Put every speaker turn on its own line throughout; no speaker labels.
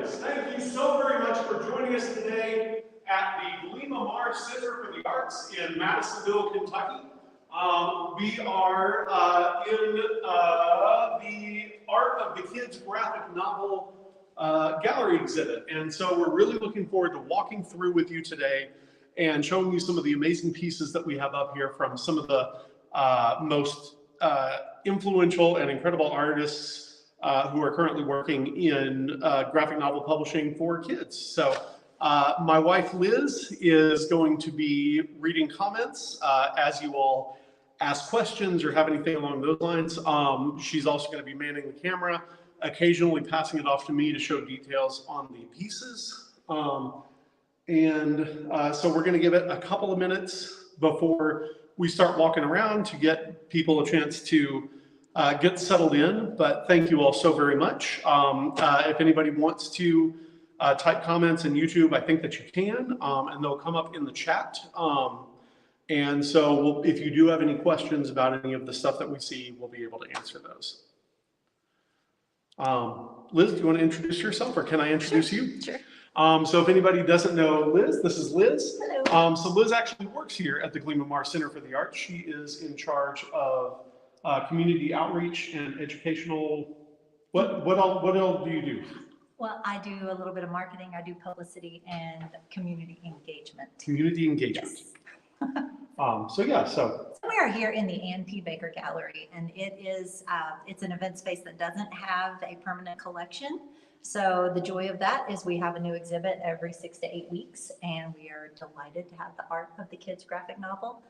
goodness, thank you so very much for joining us today at the Glema Mahr Center for the Arts in Madisonville, Kentucky. We are in the Art of the Kids graphic novel gallery exhibit, and so we're really looking forward to walking through with you today and showing you some of the amazing pieces that we have up here from some of the most influential and incredible artists who are currently working in graphic novel publishing for kids. So my wife Liz is going to be reading comments as you all ask questions or have anything along those lines. She's also going to be manning the camera, occasionally passing it off to me to show details on the pieces. So we're going to give it a couple of minutes before we start walking around to get people a chance to get settled in, but thank you all so very much. If anybody wants to type comments in YouTube, I think that you can, and they'll come up in the chat. And so if you do have any questions about any of the stuff that we see, we'll be able to answer those. Liz, do you want to introduce yourself, or can I introduce you?
Sure.
So if anybody doesn't know Liz, this is Liz.
Hello.
So Liz actually works here at the Glema Mahr Center for the Arts. She is in charge of community outreach and educational. What else do you do?
Well, I do a little bit of marketing. I do publicity and community engagement.
Community engagement.
Yes.
So
We are here in the Ann P. Baker Gallery, and it is it's an event space that doesn't have a permanent collection. So the joy of that is we have a new exhibit every 6 to 8 weeks, and we are delighted to have the Art of the Kids graphic novel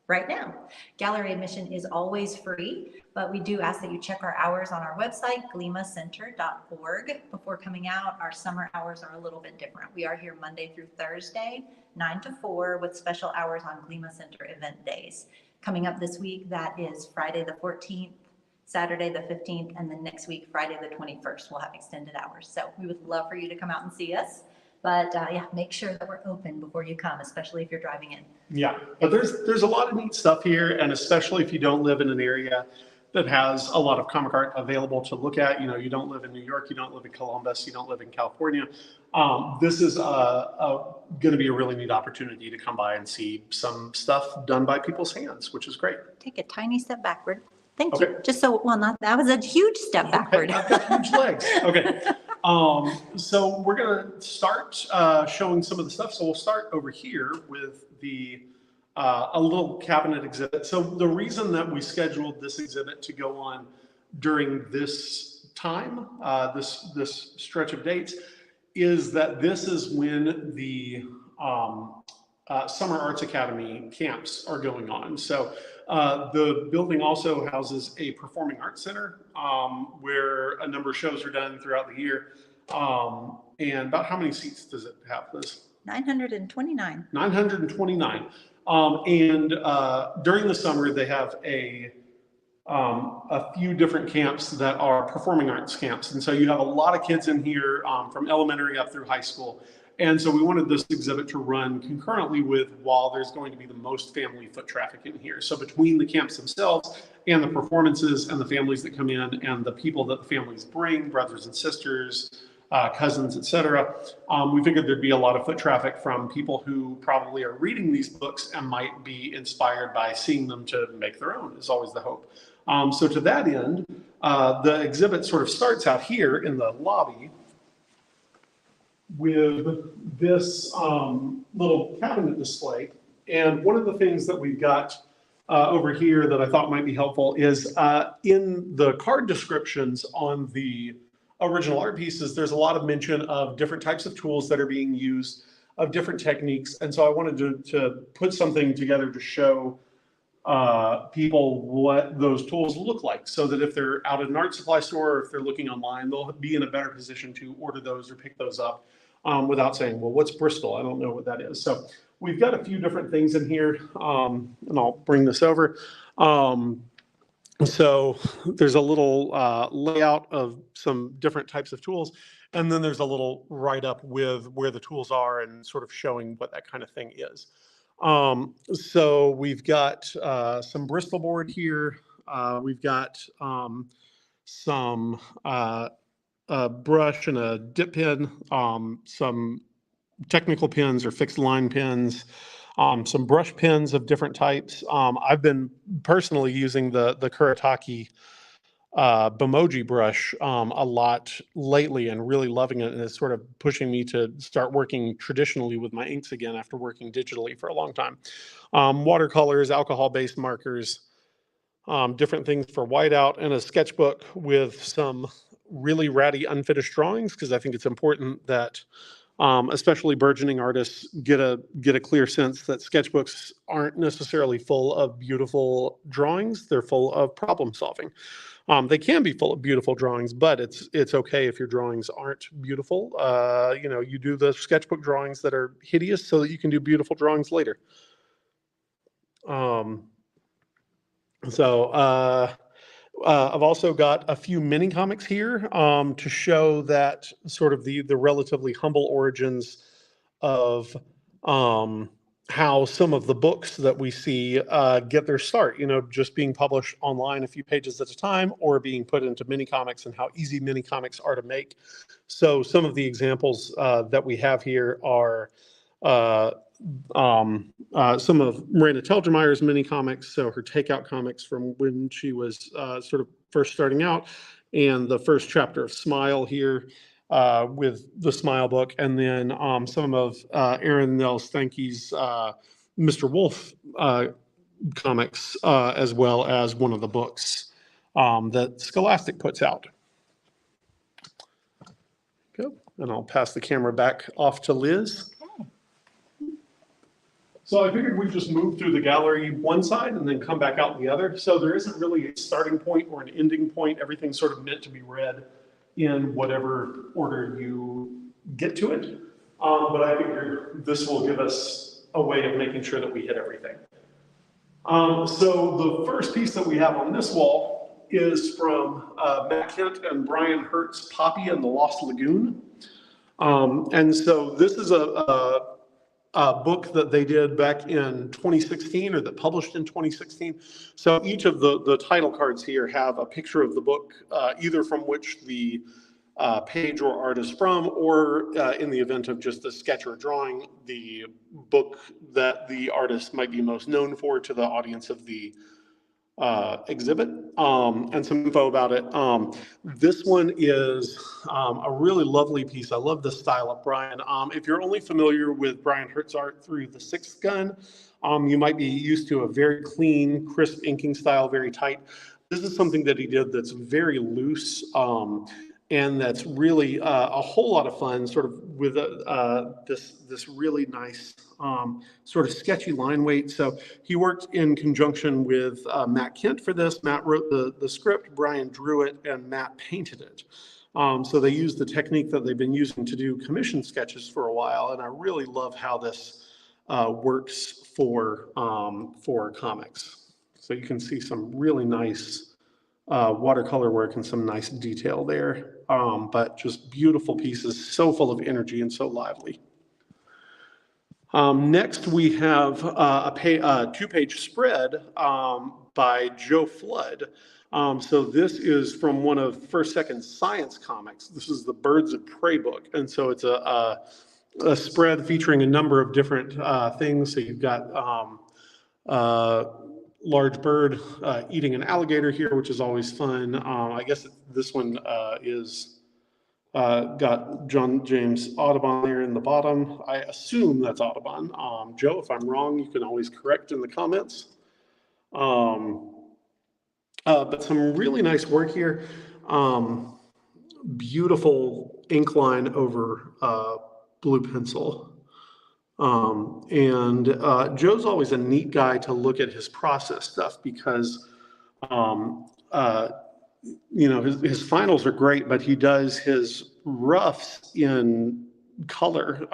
right now. Gallery admission is always free, but we do ask that you check our hours on our website, glemacenter.org. Before coming out, our summer hours are a little bit different. We are here Monday through Thursday, 9 to 4, with special hours on Glema Center event days. Coming up this week, that is Friday the 14th, Saturday the 15th, and then next week, Friday the 21st, we'll have extended hours. So we would love for you to come out and see us. But yeah, make sure that we're open before you come, especially if you're driving in.
yeah, but there's a lot of neat stuff here, and especially if you don't live in an area that has a lot of comic art available to look at. You know, you don't live in New York, you don't live in Columbus, you don't live in California. This is going to be a really neat opportunity to come by and see some stuff done by people's hands, which is great.
Take a tiny step backward. Thank you. Just so, well, not, that was a huge step backward.
I've got huge legs. Okay. So we're going to start showing some of the stuff. So we'll start over here with the a little cabinet exhibit. So the reason that we scheduled this exhibit to go on during this time, this stretch of dates, is that this is when the Summer Arts Academy camps are going on. So the building also houses a performing arts center where a number of shows are done throughout the year. And about how many seats does it have, Liz?
929.
929. And during the summer, they have a few different camps that are performing arts camps. And so you have a lot of kids in here from elementary up through high school. And so we wanted this exhibit to run concurrently with while there's going to be the most family foot traffic in here. So between the camps themselves and the performances and the families that come in and the people that the families bring, brothers and sisters, cousins, etc., we figured there'd be a lot of foot traffic from people who probably are reading these books and might be inspired by seeing them to make their own, is always the hope. So to that end, the exhibit sort of starts out here in the lobby with this little cabinet display. And one of the things that we've got over here that I thought might be helpful is in the card descriptions on the original art pieces, there's a lot of mention of different types of tools that are being used, of different techniques. And so I wanted to put something together to show people what those tools look like, so that if they're out at an art supply store or if they're looking online, they'll be in a better position to order those or pick those up without saying, well, what's Bristol? I don't know what that is. So we've got a few different things in here, and I'll bring this over. So there's a little layout of some different types of tools, and then there's a little write-up with where the tools are and sort of showing what that kind of thing is. So we've got some Bristol board here. We've got some brush and a dip pen, some technical pens or fixed line pens, some brush pens of different types. I've been personally using the Kuretake Bimoji brush a lot lately and really loving it, and it's sort of pushing me to start working traditionally with my inks again after working digitally for a long time. Watercolors, alcohol-based markers, different things for whiteout, and a sketchbook with some really ratty unfinished drawings, because I think it's important that especially burgeoning artists get a clear sense that sketchbooks aren't necessarily full of beautiful drawings. They're full of problem solving. They can be full of beautiful drawings, but it's okay if your drawings aren't beautiful. You do the sketchbook drawings that are hideous so that you can do beautiful drawings later. I've also got a few mini comics here to show that sort of the relatively humble origins of how some of the books that we see get their start, just being published online a few pages at a time or being put into mini comics, and how easy mini comics are to make. So some of the examples that we have here are some of Miranda Telgemeyer's mini comics, so her takeout comics from when she was sort of first starting out, and the first chapter of Smile here with the Smile book, and then some of Aaron Nels Thanke's Mr. Wolf comics, as well as one of the books that Scholastic puts out. Go, and I'll pass the camera back off to Liz. So I figured we'd just move through the gallery one side and then come back out the other. So there isn't really a starting point or an ending point. Everything's sort of meant to be read in whatever order you get to it. But I figured this will give us a way of making sure that we hit everything. So the first piece that we have on this wall is from Matt Kent and Brian Hurt's Poppy and the Lost Lagoon. And so this is a book that they did back in 2016, or that published in 2016. So each of the title cards here have a picture of the book, either from which the page or art is from, or in the event of just a sketch or drawing, the book that the artist might be most known for to the audience of the exhibit, and some info about it. This one is a really lovely piece. I love the style of Brian. If you're only familiar with Brian Hurt's art through The Sixth Gun, you might be used to a very clean, crisp inking style, very tight. This is something that he did that's very loose, and that's really a whole lot of fun, sort of with this really nice sort of sketchy line weight. So he worked in conjunction with Matt Kent for this. Matt wrote the script, Brian drew it, and Matt painted it. So they used the technique that they've been using to do commission sketches for a while, and I really love how this works for comics. So you can see some really nice watercolor work and some nice detail there, but just beautiful pieces, so full of energy and so lively. Next, we have a two-page spread by Joe Flood. So this is from one of First Second Science comics. This is the Birds of Prey book, and so it's a spread featuring a number of different things. So you've got large bird eating an alligator here, which is always fun. I guess this one is got John James Audubon there in the bottom. I assume that's Audubon. Joe, if I'm wrong, you can always correct in the comments. But some really nice work here. Beautiful ink line over blue pencil. Joe's always a neat guy to look at his process stuff, because his finals are great, but he does his roughs in color,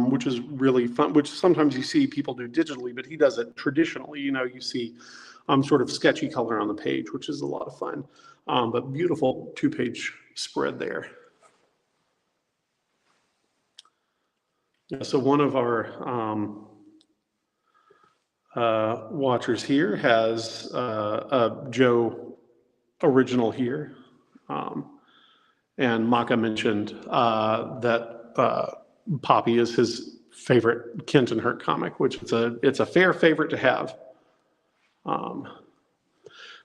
which is really fun, which sometimes you see people do digitally, but he does it traditionally. You see sort of sketchy color on the page, which is a lot of fun, but beautiful two-page spread there. So one of our watchers here has a Joe original here. And Maka mentioned that Poppy is his favorite Kent and Hurt comic, which it's a fair favorite to have.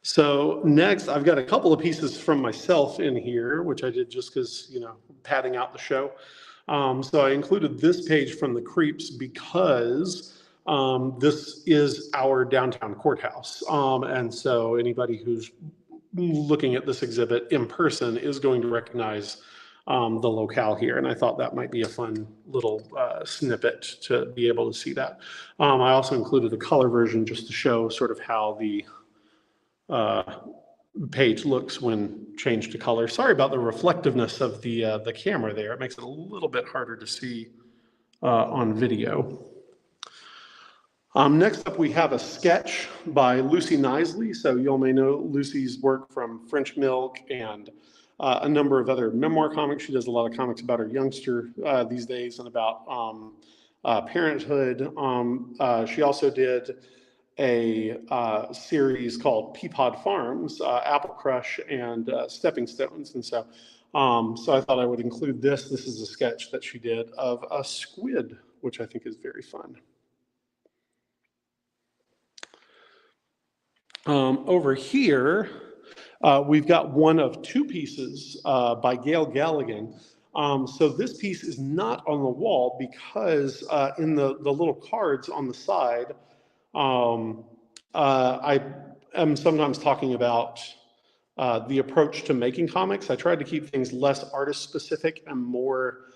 So next, I've got a couple of pieces from myself in here, which I did just because, you know, padding out the show. So I included this page from the Creeps because this is our downtown courthouse. And so anybody who's looking at this exhibit in person is going to recognize the locale here. And I thought that might be a fun little snippet to be able to see that. I also included a color version just to show sort of how the page looks when changed to color. Sorry about the reflectiveness of the camera there. It makes it a little bit harder to see on video. Next up, we have a sketch by Lucy Knisley. So you all may know Lucy's work from French Milk and a number of other memoir comics. She does a lot of comics about her youngster these days and about parenthood. She also did a series called Peapod Farms, Apple Crush, and Stepping Stones. And so I thought I would include this. This is a sketch that she did of a squid, which I think is very fun. Over here, we've got one of two pieces by Gail Galligan. So this piece is not on the wall because in the little cards on the side, I am sometimes talking about the approach to making comics. I tried to keep things less artist specific and more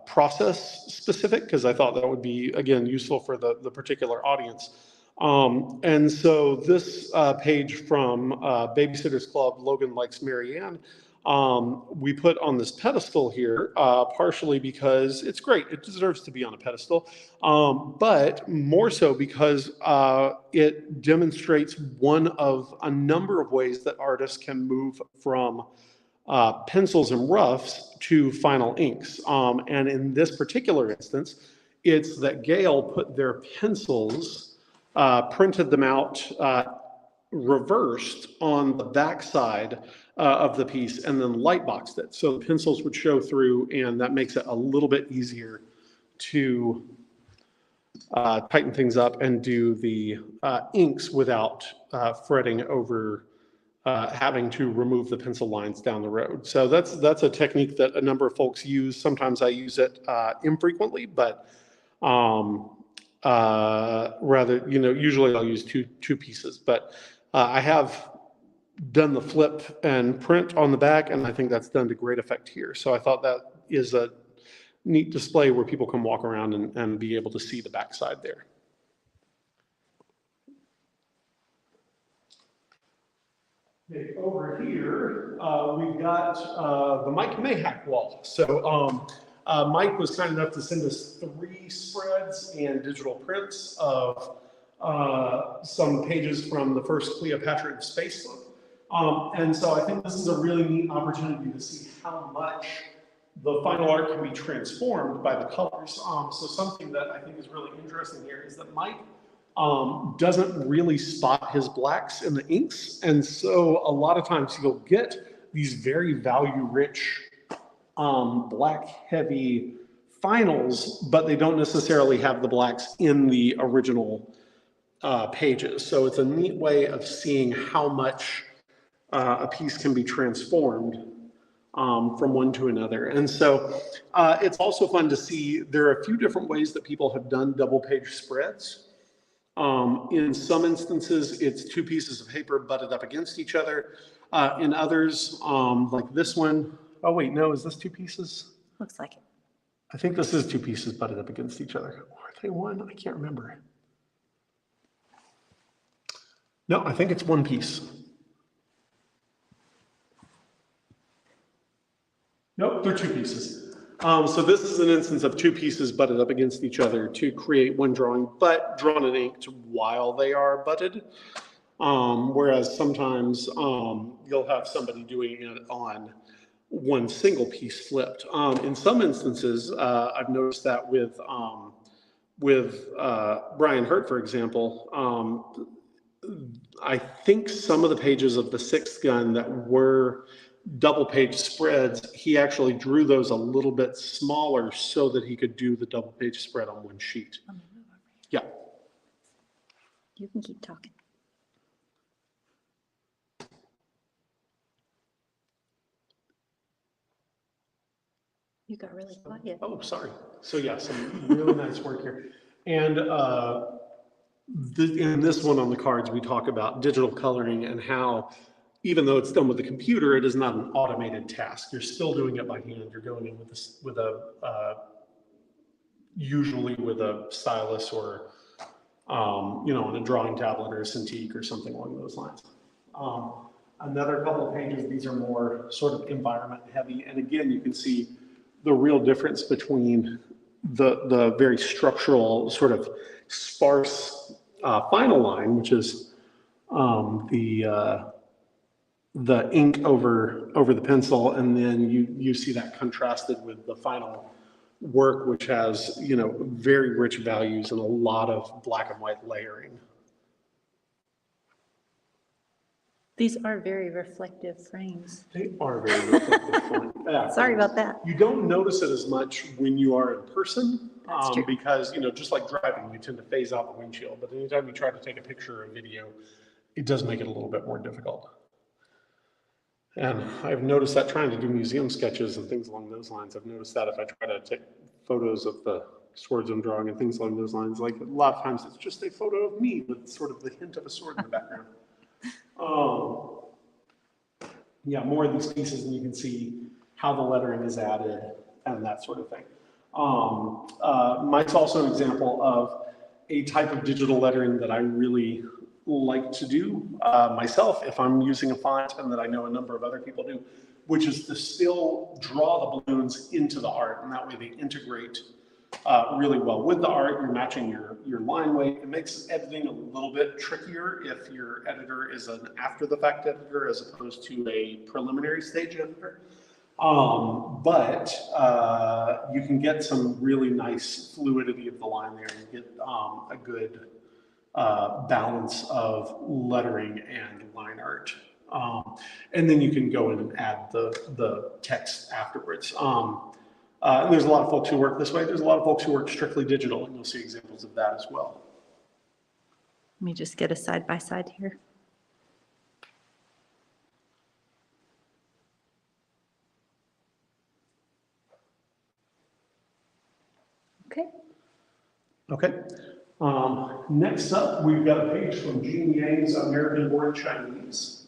process specific because I thought that would be, again, useful for the particular audience. And so this page from Babysitter's Club, Logan Likes Marianne, we put on this pedestal here, partially because it's great. It deserves to be on a pedestal, but more so because it demonstrates one of a number of ways that artists can move from pencils and roughs to final inks. And in this particular instance, it's that Gail put their pencils, printed them out reversed on the back side of the piece and then light boxed it. So the pencils would show through, and that makes it a little bit easier to tighten things up and do the inks without fretting over having to remove the pencil lines down the road. So that's a technique that a number of folks use. Sometimes I use it infrequently, but rather, usually I'll use two pieces, but I have done the flip and print on the back, and I think that's done to great effect here. So I thought that is a neat display where people can walk around and be able to see the backside there. Okay, over here, we've got the Mike Mayhack wall. So Mike was kind enough to send us 3 spreads and digital prints of some pages from the first Cleopatra in Space book. And so I think this is a really neat opportunity to see how much the final art can be transformed by the colors. So something that I think is really interesting here is that Mike doesn't really spot his blacks in the inks. And so a lot of times you'll get these very value-rich, black-heavy finals, but they don't necessarily have the blacks in the original pages. So it's a neat way of seeing how much a piece can be transformed from one to another. And so it's also fun to see there are a few different ways that people have done double page spreads. In some instances, it's 2 pieces of paper butted up against each other. In others, like this one, oh wait, no, is this 2 pieces?
Looks like it.
I think this is 2 pieces butted up against each other. Or are they one? I can't remember. No, I think it's 1 piece. Nope, they're 2 pieces. So this is an instance of 2 pieces butted up against each other to create one drawing, but drawn and inked while they are butted. Whereas sometimes you'll have somebody doing it on one single piece flipped. In some instances, I've noticed that with Brian Hurt, for example, I think some of the pages of the 6th gun that were double page spreads, he actually drew those a little bit smaller so that he could do the double page spread on one sheet. Yeah.
You can keep talking. You got really quiet.
Oh, sorry. So yeah, some really nice work here. And in this one on the cards, we talk about digital coloring and how, even though it's done with the computer, it is not an automated task. You're still doing it by hand. You're going in with usually with a stylus or, on a drawing tablet or a Cintiq or something along those lines. Another couple of pages, these are more sort of environment heavy. And again, you can see the real difference between the very structural sort of sparse final line, which is the ink over the pencil, and then you see that contrasted with the final work, which has very rich values and a lot of black and white layering.
These are very reflective frames.
They are very reflective frames. Yeah.
Sorry about that.
You don't notice it as much when you are in person,
That's true.
because just like driving, you tend to phase out the windshield. But anytime you try to take a picture or a video, it does make it a little bit more difficult. And I've noticed that trying to do museum sketches and things along those lines, I've noticed that if I try to take photos of the swords I'm drawing and things along those lines, like a lot of times it's just a photo of me with sort of the hint of a sword in the background. Yeah, more of these pieces, and you can see how the lettering is added and that sort of thing. Mike's also an example of a type of digital lettering that I really like to do myself if I'm using a font, and that I know a number of other people do, which is to still draw the balloons into the art, and that way they integrate really well with the art. You're matching your line weight. It makes editing a little bit trickier if your editor is an after the fact editor as opposed to a preliminary stage editor. But you can get some really nice fluidity of the line there and get a good balance of lettering and line art. And then you can go in and add the text afterwards. There's a lot of folks who work this way. There's a lot of folks who work strictly digital, and you'll see examples of that as well.
Let me just get a side-by-side here. Okay.
Okay. Next up, we've got a page from Jean Yang's American-Born Chinese.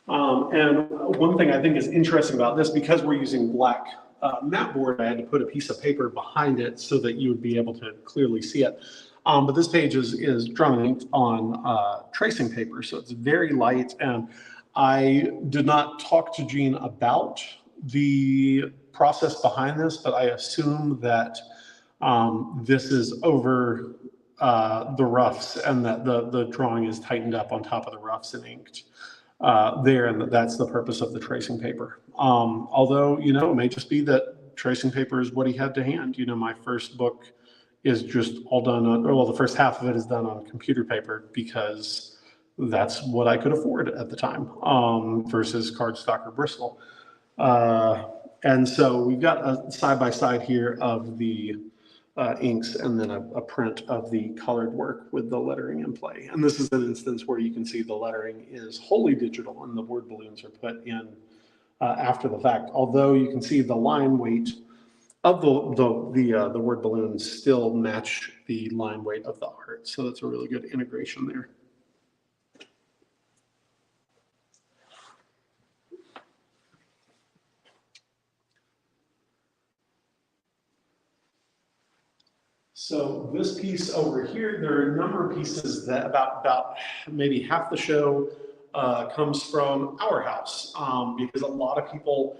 And one thing I think is interesting about this, because we're using black matte board, I had to put a piece of paper behind it so that you would be able to clearly see it. But this page is drawn and inked on tracing paper, so it's very light. And I did not talk to Jean about the process behind this, but I assume that this is over the roughs, and that the drawing is tightened up on top of the roughs and inked there, and that's the purpose of the tracing paper. Although, it may just be that tracing paper is what he had to hand. My first book is just all done on, well, the first half of it is done on computer paper because that's what I could afford at the time, versus cardstock or Bristol. And so we've got a side-by-side here of the inks, and then a print of the colored work with the lettering in play. And this is an instance where you can see the lettering is wholly digital and the word balloons are put in after the fact. Although you can see the line weight of the word balloons still match the line weight of the art. So that's a really good integration there. So this piece over here, there are a number of pieces that about maybe half the show comes from our house, because a lot of people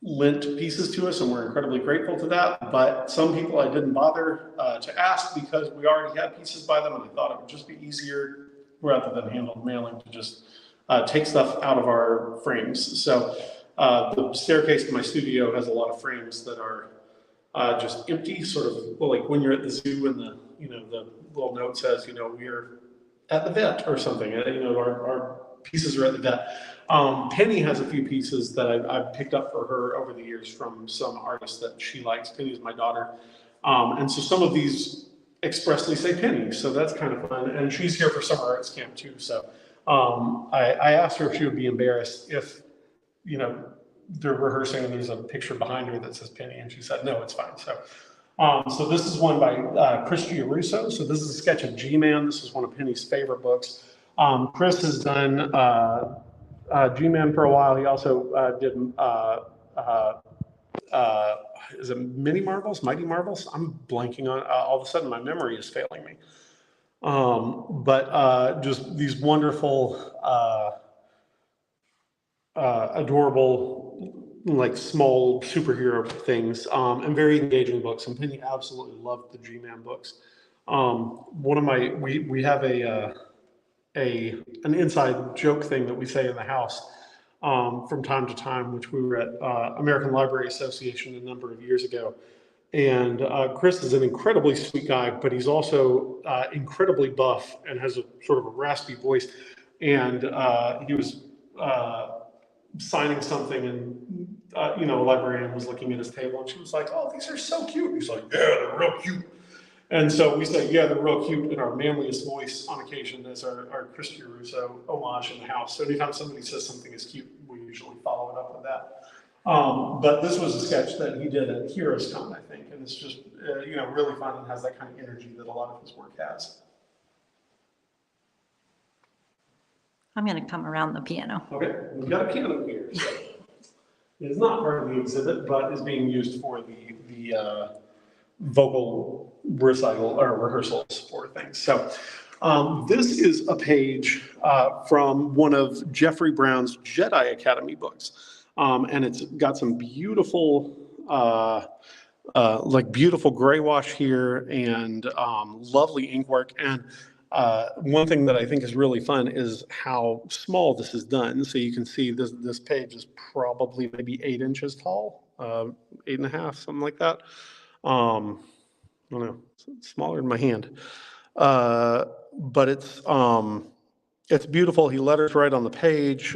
lent pieces to us, and we're incredibly grateful to that. But some people I didn't bother to ask because we already had pieces by them, and I thought it would just be easier, rather than handle mailing, to just take stuff out of our frames. So the staircase to my studio has a lot of frames that are just empty, sort of like when you're at the zoo and the little note says, we're at the vet or something. Our pieces are at the vet. Penny has a few pieces that I've picked up for her over the years from some artists that she likes. Penny's my daughter. And so some of these expressly say Penny, so that's kind of fun. And she's here for summer arts camp too. So I asked her if she would be embarrassed if, you know, they're rehearsing and there's a picture behind her that says Penny, and she said, no, it's fine. So this is one by Chris Schweizer. So this is a sketch of G-Man. This is one of Penny's favorite books. Chris has done G-Man for a while. He also did, is it Mini Marvels, Mighty Marvels? I'm blanking on, all of a sudden my memory is failing me. But just these wonderful, adorable, like small superhero things, and very engaging books. And Penny absolutely loved the G-Man books. One of my, we have an inside joke thing that we say in the house from time to time, which we were at American Library Association a number of years ago. And Chris is an incredibly sweet guy, but he's also incredibly buff and has a sort of a raspy voice. And he was signing something, and you know, a librarian was looking at his table, and she was like, "Oh, these are so cute." He's like, "Yeah, they're real cute." And so we say, "Yeah, they're real cute," in our manliest voice on occasion as our Chris Schweizer homage in the house. So anytime somebody says something is cute, we usually follow it up with that. But this was a sketch that he did at Heroes Con, I think, and it's just you know, really fun and has that kind of energy that a lot of his work has.
I'm going to come around the piano.
Okay, we've got a piano here. So it is not part of the exhibit, but is being used for the vocal recital or rehearsals for things. So this is a page from one of Jeffrey Brown's Jedi Academy books. And it's got some beautiful, like beautiful gray wash here and lovely ink work. And one thing that I think is really fun is how small this is done. So you can see this page is probably maybe 8 inches tall, 8.5, something like that. I don't know, it's smaller than my hand. But it's beautiful. He letters right on the page.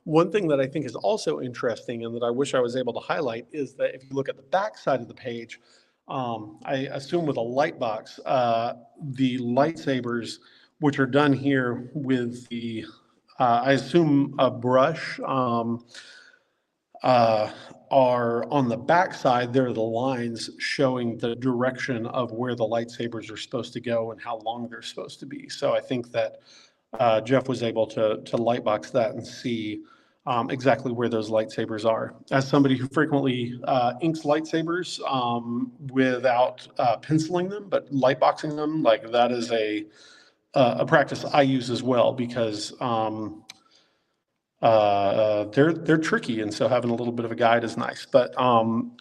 One thing that I think is also interesting and that I wish I was able to highlight is that if you look at the back side of the page, I assume with a light box, the lightsabers, which are done here with the, I assume a brush, are on the back side. There are the lines showing the direction of where the lightsabers are supposed to go and how long they're supposed to be. So I think that Jeff was able to lightbox that and see exactly where those lightsabers are. As somebody who frequently inks lightsabers without penciling them, but lightboxing them, like that is a practice I use as well, because they're tricky, and so having a little bit of a guide is nice. But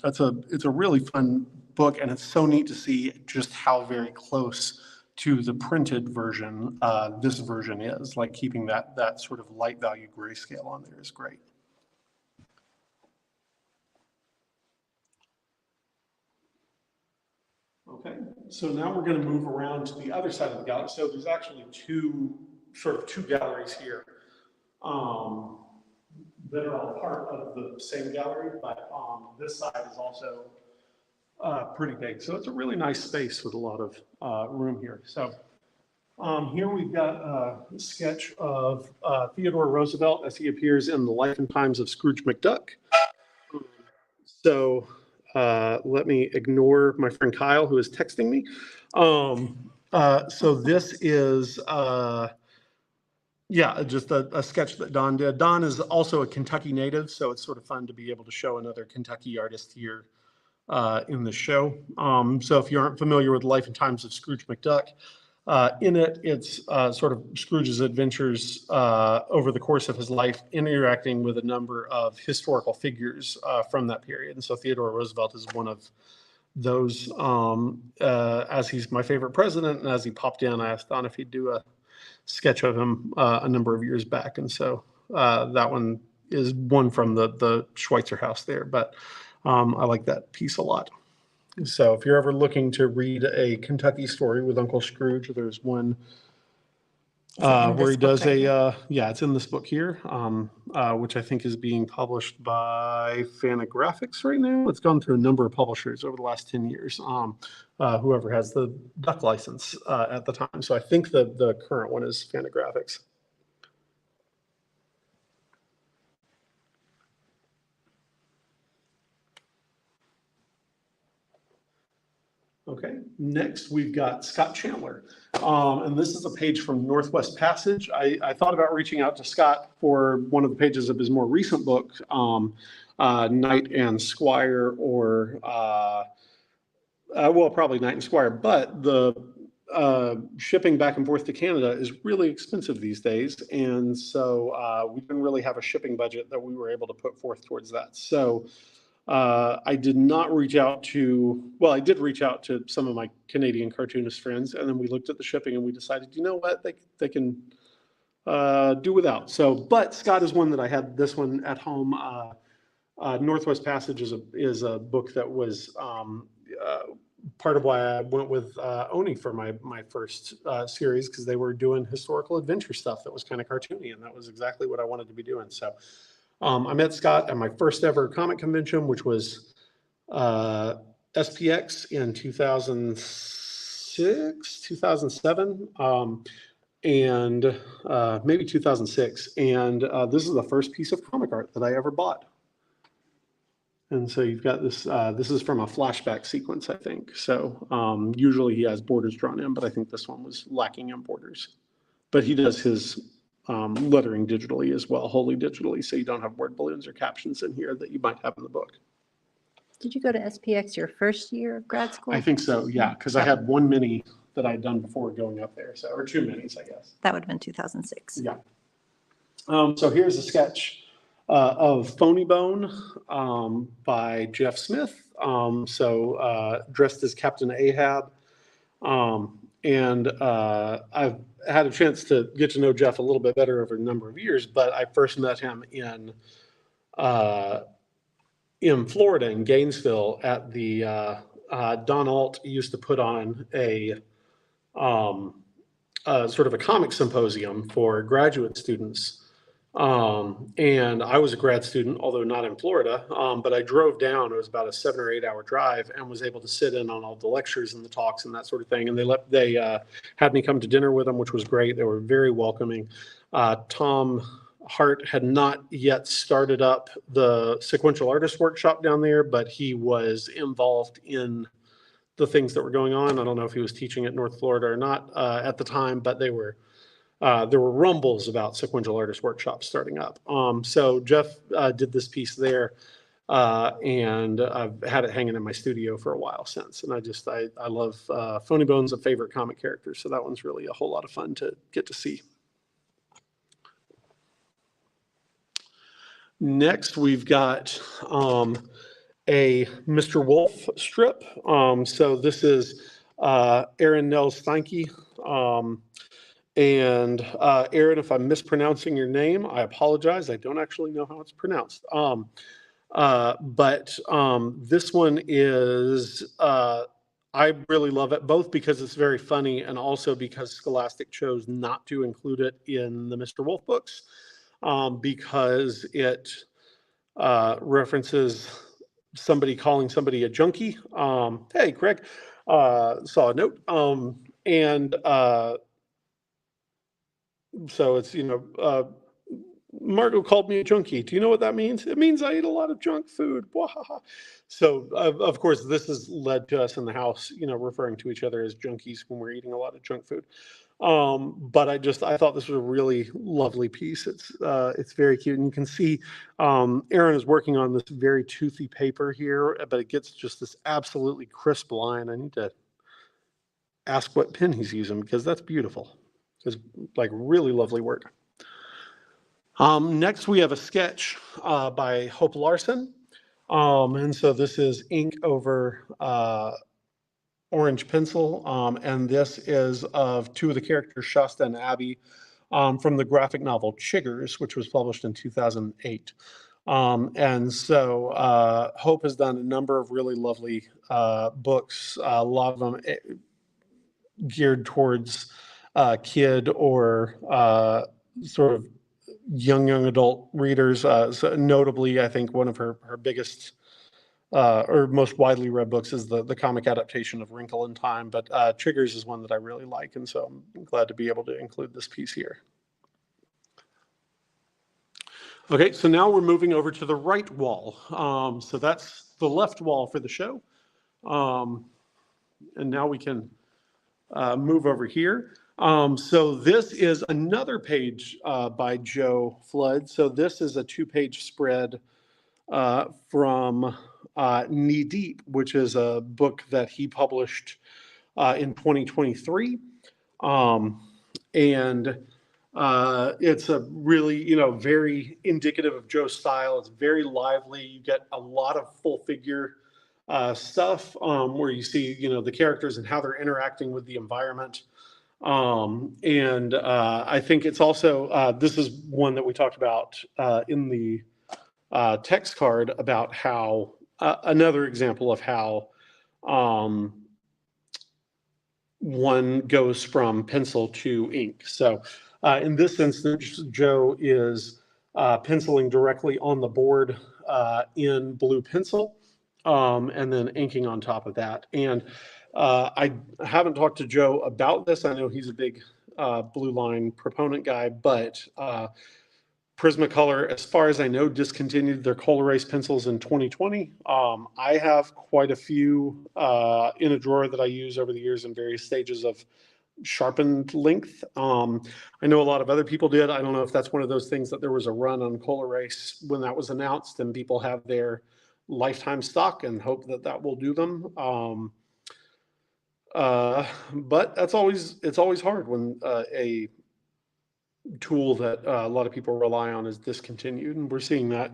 it's a really fun book, and it's so neat to see just how very close to the printed version this version is. Like keeping that sort of light value grayscale on there is great. Okay, so now we're going to move around to the other side of the gallery. So there's actually two galleries here that are all part of the same gallery, but this side is also pretty big. So it's a really nice space with a lot of room here. So here we've got a sketch of Theodore Roosevelt as he appears in The Life and Times of Scrooge McDuck. So let me ignore my friend Kyle, who is texting me. So this is, yeah, just a sketch that Don did. Don is also a Kentucky native, so it's sort of fun to be able to show another Kentucky artist here in the show. So if you aren't familiar with Life and Times of Scrooge McDuck, in it, it's sort of Scrooge's adventures over the course of his life, interacting with a number of historical figures from that period. And so Theodore Roosevelt is one of those. As he's my favorite president, and as he popped in, I asked Don if he'd do a sketch of him a number of years back. And so that one is one from the Schweizer house there. But I like that piece a lot. So if you're ever looking to read a Kentucky story with Uncle Scrooge, there's one
Is it in
Where
this
he
book
does
right here?
yeah, it's in this book here, which I think is being published by Fantagraphics right now. It's gone through a number of publishers over the last 10 years, whoever has the duck license at the time. So I think the current one is Fantagraphics. Okay, next we've got Scott Chandler. And this is a page from Northwest Passage. I thought about reaching out to Scott for one of the pages of his more recent book, Knight and Squire, or, well, probably Knight and Squire, but the shipping back and forth to Canada is really expensive these days. And so we didn't really have a shipping budget that we were able to put forth towards that. So I did not reach out to, well, I did reach out to some of my Canadian cartoonist friends, and then we looked at the shipping and we decided, you know what, they can do without. So, but Scott is one that I had this one at home. Northwest Passage is a book that was part of why I went with Oni for my first series, because they were doing historical adventure stuff that was kind of cartoony, and that was exactly what I wanted to be doing. So I met Scott at my first ever comic convention, which was SPX in 2006, 2007, and maybe 2006. And this is the first piece of comic art that I ever bought. And so you've got this, this is from a flashback sequence, I think. So usually he has borders drawn in, but I think this one was lacking in borders. But he does his lettering digitally as well, wholly digitally, so you don't have word balloons or captions in here that you might have in the book.
Did you go to SPX your first year of grad school?
I think so, yeah, because I had one mini that I'd done before going up there, so, or two minis, I guess.
That would have been 2006.
Yeah. So here's a sketch of Phony Bone by Jeff Smith. Dressed as Captain Ahab. And I've had a chance to get to know Jeff a little bit better over a number of years, but I first met him in Florida, in Gainesville, at the Don Alt used to put on a sort of a comic symposium for graduate students. And I was a grad student, although not in Florida, but I drove down. It was about a 7 or 8 hour drive, and was able to sit in on all the lectures and the talks and that sort of thing. And they had me come to dinner with them, which was great. They were very welcoming. Tom Hart had not yet started up the sequential artist workshop down there, but he was involved in the things that were going on. I don't know if he was teaching at North Florida or not at the time, but there were rumbles about sequential artist workshops starting up. So Jeff did this piece there, and I've had it hanging in my studio for a while since. And I love Phony Bone's a favorite comic character, so that one's really a whole lot of fun to get to see. Next, we've got a Mr. Wolf strip. So this is Aaron Nels Steinke. And Aaron, if I'm mispronouncing your name, I apologize. I don't actually know how it's pronounced. But this one is, I really love it, both because it's very funny and also because Scholastic chose not to include it in the Mr. Wolf books, because it references somebody calling somebody a junkie. Hey, Craig, saw a note. So it's, Margot called me a junkie. Do you know what that means? It means I eat a lot of junk food. So, of course, this has led to us in the house, referring to each other as junkies when we're eating a lot of junk food. But I thought this was a really lovely piece. It's very cute. And you can see Aaron is working on this very toothy paper here, but it gets just this absolutely crisp line. I need to ask what pen he's using, because that's beautiful. It's like really lovely work. Next, we have a sketch by Hope Larson. And so this is ink over orange pencil. And this is of two of the characters, Shasta and Abby, from the graphic novel Chiggers, which was published in 2008. And so Hope has done a number of really lovely books, a lot of them geared towards
kid or sort of young adult readers. So notably, I think one of her biggest or most widely read books is the comic adaptation of Wrinkle in Time, but Triggers is one that I really like, and so I'm glad to be able to include this piece here. Okay, so now we're moving over to the right wall. So that's the left wall for the show. And now we can move over here. So this is another page by Joe Flood. So this is a 2-page spread from Knee Deep, which is a book that he published in 2023. And it's a really, very indicative of Joe's style. It's very lively. You get a lot of full figure stuff where you see, the characters and how they're interacting with the environment. And I think it's also, this is one that we talked about in the text card about how, another example of how one goes from pencil to ink. So in this instance, Joe is penciling directly on the board in blue pencil and then inking on top of that. And I haven't talked to Joe about this. I know he's a big blue line proponent guy, but Prismacolor, as far as I know, discontinued their Coal Erase pencils in 2020. I have quite a few in a drawer that I use over the years in various stages of sharpened length. I know a lot of other people did. I don't know if that's one of those things that there was a run on Coal Erase when that was announced and people have their lifetime stock and hope that that will do them. But it's always hard when a tool that a lot of people rely on is discontinued, and we're seeing that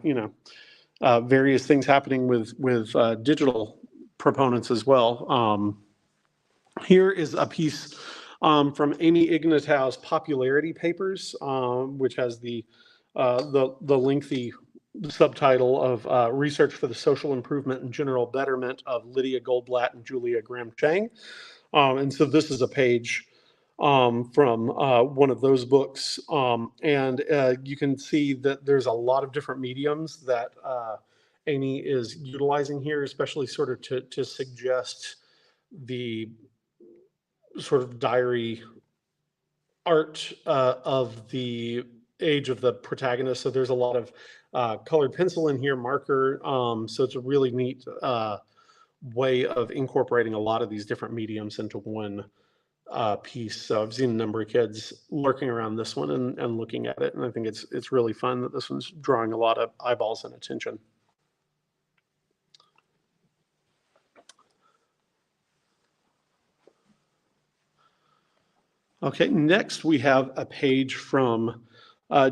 various things happening with digital proponents as well. Here is a piece from Amy Ignatow's Popularity Papers, which has the lengthy subtitle of Research for the Social Improvement and General Betterment of Lydia Goldblatt and Julia Graham Chang. And so this is a page from one of those books. And you can see that there's a lot of different mediums that Amy is utilizing here, especially sort of to suggest the sort of diary art of the age of the protagonist. So there's a lot of colored pencil in here, marker. So it's a really neat way of incorporating a lot of these different mediums into one piece. So I've seen a number of kids lurking around this one and looking at it, and I think it's really fun that this one's drawing a lot of eyeballs and attention. Okay, next we have a page from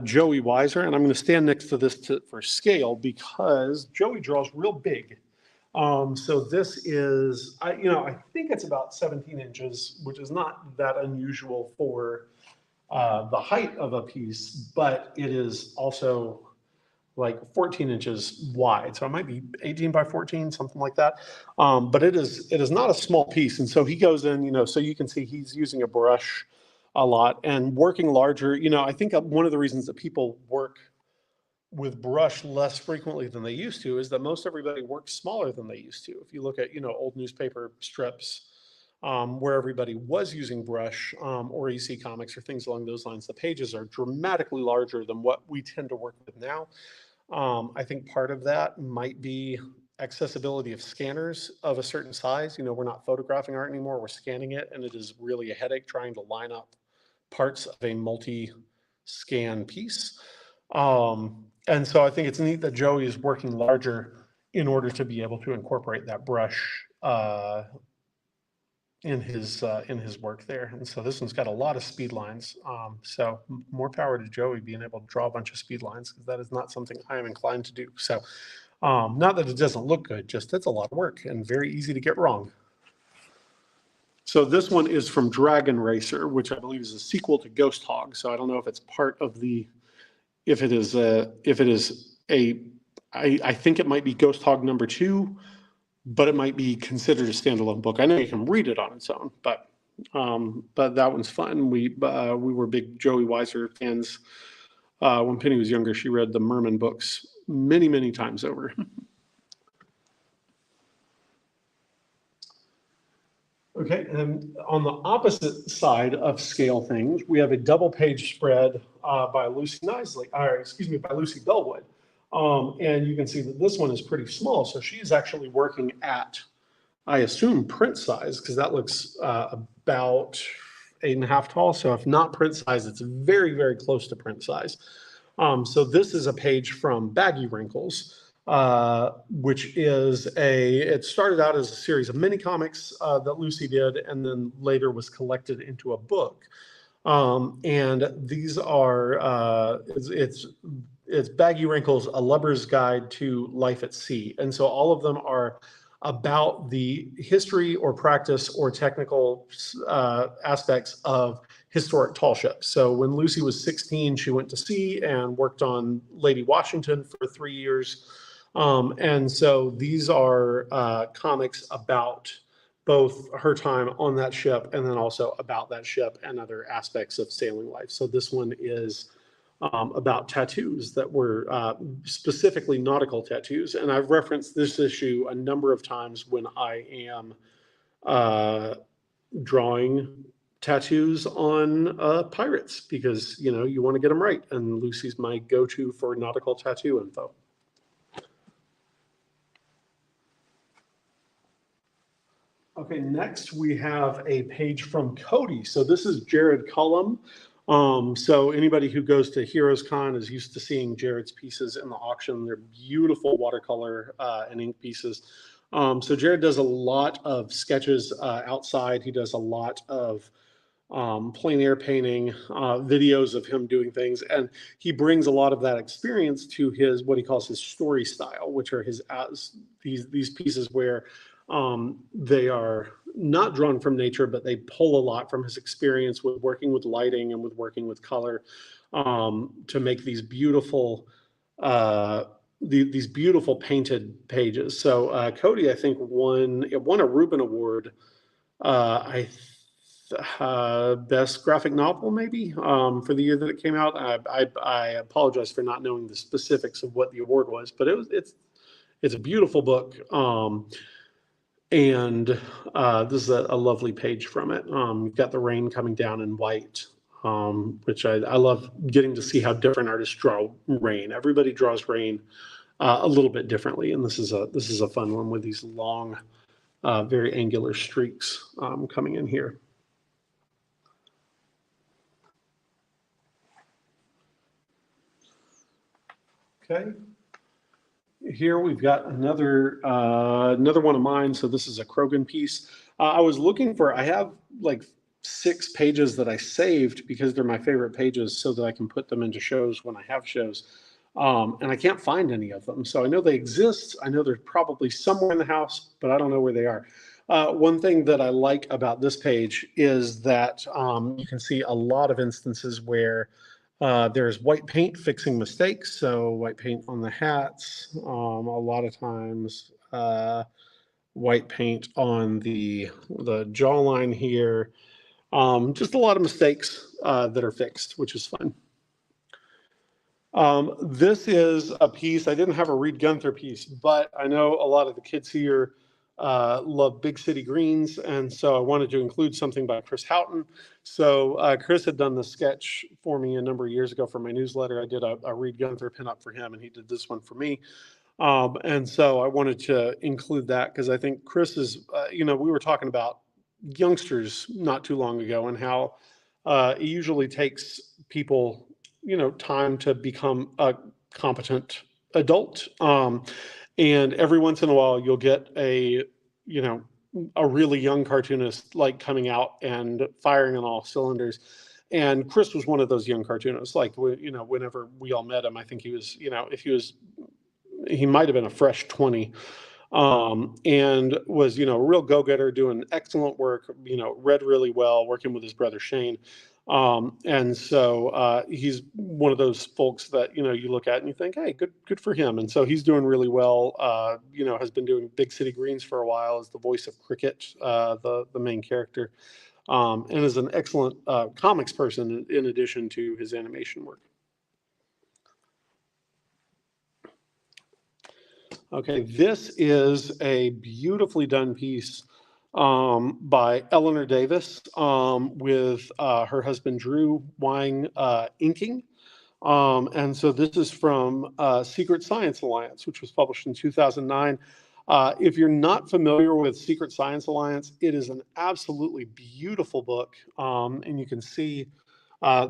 Joey Weiser, and I'm going to stand next to this for scale because Joey draws real big. So this is, I think it's about 17 inches, which is not that unusual for the height of a piece, but it is also like 14 inches wide. So it might be 18 by 14, something like that. But it is not a small piece. And so he goes in, so you can see he's using a brush a lot and working larger. I think one of the reasons that people work with brush less frequently than they used to is that most everybody works smaller than they used to. If you look at, old newspaper strips where everybody was using brush or EC comics or things along those lines, the pages are dramatically larger than what we tend to work with now. I think part of that might be accessibility of scanners of a certain size. We're not photographing art anymore, we're scanning it, and it is really a headache trying to line up parts of a multi-scan piece. And so I think it's neat that Joey is working larger in order to be able to incorporate that brush in his work there. And so this one's got a lot of speed lines. So more power to Joey being able to draw a bunch of speed lines, because that is not something I am inclined to do. So not that it doesn't look good, just it's a lot of work and very easy to get wrong. So this one is from Dragon Racer, which I believe is a sequel to Ghost Hog. So I don't know if it's part of the, I think it might be Ghost Hog #2, but it might be considered a standalone book. I know you can read it on its own, but But that one's fun. We were big Joey Weiser fans. When Penny was younger, she read the Merman books many, many times over. Okay, and on the opposite side of scale things, we have a double page spread by Lucy by Lucy Bellwood. And you can see that this one is pretty small. So she's actually working at, I assume, print size, because that looks about 8.5 tall. So if not print size, it's very, very close to print size. So this is a page from Baggy Wrinkles, which is it started out as a series of mini comics that Lucy did, and then later was collected into a book. And these are, it's Baggy Wrinkles, A Lubber's Guide to Life at Sea. And so all of them are about the history or practice or technical aspects of historic tall ships. So when Lucy was 16, she went to sea and worked on Lady Washington for 3 years. And so these are comics about both her time on that ship and then also about that ship and other aspects of sailing life. So this one is about tattoos that were specifically nautical tattoos. And I've referenced this issue a number of times when I am drawing tattoos on pirates, because, you know, you want to get them right. And Lucy's my go-to for nautical tattoo info. Okay, next we have a page from Cody. So this is Jared Cullum. So anybody who goes to Heroes Con is used to seeing Jared's pieces in the auction. They're beautiful watercolor and ink pieces. So Jared does a lot of sketches outside. He does a lot of plein air painting, videos of him doing things, and he brings a lot of that experience to his, what he calls his story style, which are his these pieces where they are not drawn from nature, but they pull a lot from his experience with working with lighting and with working with color to make these beautiful these beautiful painted pages. So Cody, I think, won a Reuben Award. Best graphic novel, maybe, for the year that it came out. I apologize for not knowing the specifics of what the award was, but it's a beautiful book. And this is a lovely page from it. You've got the rain coming down in white, which I love getting to see how different artists draw rain. Everybody draws rain a little bit differently, and this is a fun one with these long, very angular streaks coming in here. Okay. Here we've got another one of mine. So this is a Krogan piece. I was looking for, I have like 6 pages that I saved because they're my favorite pages so that I can put them into shows when I have shows. And I can't find any of them. So I know they exist. I know they're probably somewhere in the house, but I don't know where they are. One thing that I like about this page is that you can see a lot of instances where there's white paint fixing mistakes. So white paint on the hats, a lot of times white paint on the jawline here. Just a lot of mistakes that are fixed, which is fun. This is a piece, I didn't have a Reed Gunther piece, but I know a lot of the kids here love Big City Greens, and so I wanted to include something by Chris Houghton. So Chris had done the sketch for me a number of years ago for my newsletter. I did a Reed Gunther pinup for him, and he did this one for me. And so I wanted to include that because I think Chris is, we were talking about youngsters not too long ago and how it usually takes people, time to become a competent adult. And every once in a while, you'll get a really young cartoonist like coming out and firing on all cylinders. And Chris was one of those young cartoonists. Like, whenever we all met him, I think he was, he might have been a fresh 20, and was, a real go-getter, doing excellent work, read really well, working with his brother Shane. And so he's one of those folks that, you look at and you think, hey, good for him. And so he's doing really well, has been doing Big City Greens for a while as the voice of Cricket, the main character. and is an excellent comics person in addition to his animation work. Okay, this is a beautifully done piece by Eleanor Davis with her husband Drew Wang inking. And so this is from Secret Science Alliance, which was published in 2009. If you're not familiar with Secret Science Alliance, it is an absolutely beautiful book. And you can see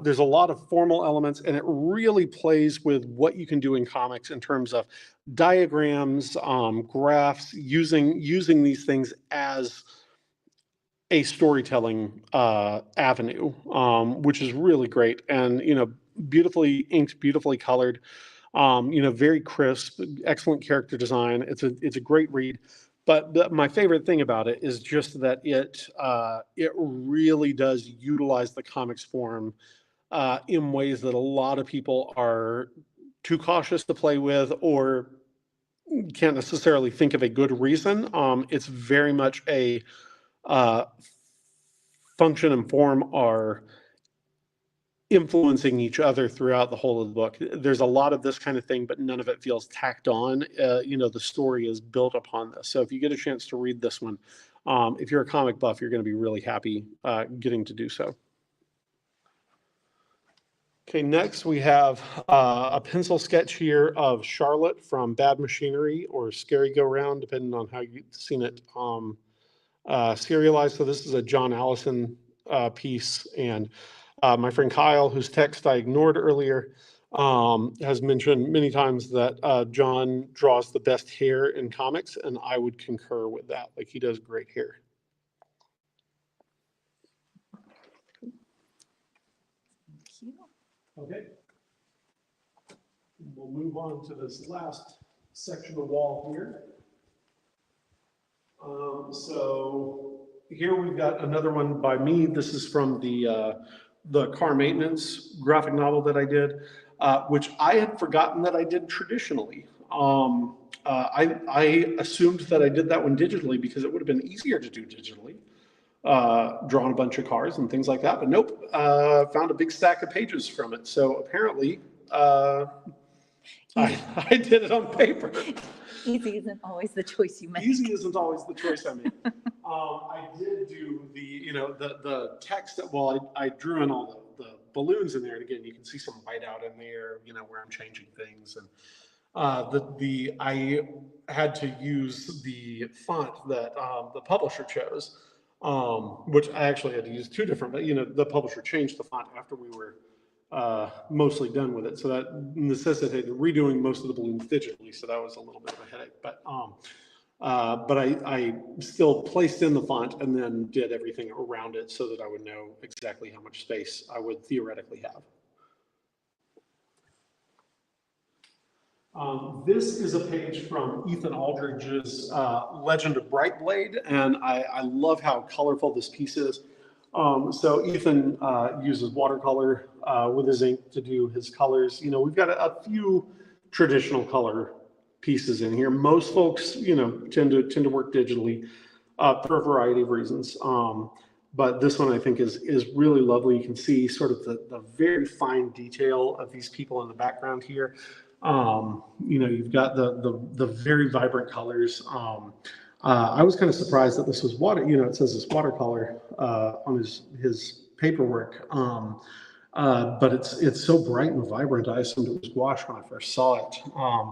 there's a lot of formal elements, and it really plays with what you can do in comics in terms of diagrams, graphs, using these things as a storytelling avenue, which is really great. And, beautifully inked, beautifully colored, very crisp, excellent character design. It's a great read. But my favorite thing about it is just that it really does utilize the comics form in ways that a lot of people are too cautious to play with or can't necessarily think of a good reason. It's very much a function and form are influencing each other throughout the whole of the book. There's a lot of this kind of thing, but none of it feels tacked on. The story is built upon this. So if you get a chance to read this one, if you're a comic buff, you're going to be really happy getting to do so. Okay, next we have a pencil sketch here of Charlotte from Bad Machinery or Scary Go Round, depending on how you've seen it serialized. So this is a John Allison piece, and my friend Kyle, whose text I ignored earlier, has mentioned many times that John draws the best hair in comics, and I would concur with that. Like, he does great hair. Okay. We'll move on to this last section of the wall here. So here we've got another one by me. This is from the car maintenance graphic novel that I did, which I had forgotten that I did traditionally. I assumed that I did that one digitally because it would have been easier to do digitally, drawn a bunch of cars and things like that. But nope, found a big stack of pages from it. So apparently, I did it on paper.
Easy isn't always the choice you make.
Easy isn't always the choice I make. I did do the text that, well, I drew in all the balloons in there. And again, you can see some whiteout in there, where I'm changing things. And I had to use the font that the publisher chose, which I actually had to use two different, but the publisher changed the font after we were mostly done with it. So that necessitated redoing most of the balloons digitally. So that was a little bit of a headache, but I still placed in the font and then did everything around it so that I would know exactly how much space I would theoretically have. This is a page from Ethan Aldridge's Legend of Brightblade, and I love how colorful this piece is. So Ethan uses watercolor with his ink to do his colors. We've got a few traditional color pieces in here. Most folks, tend to work digitally for a variety of reasons. But this one I think is really lovely. You can see sort of the very fine detail of these people in the background here. You've got the very vibrant colors. I was kind of surprised that this was water. It says it's watercolor on his paperwork, but it's so bright and vibrant. I assumed it was gouache when I first saw it,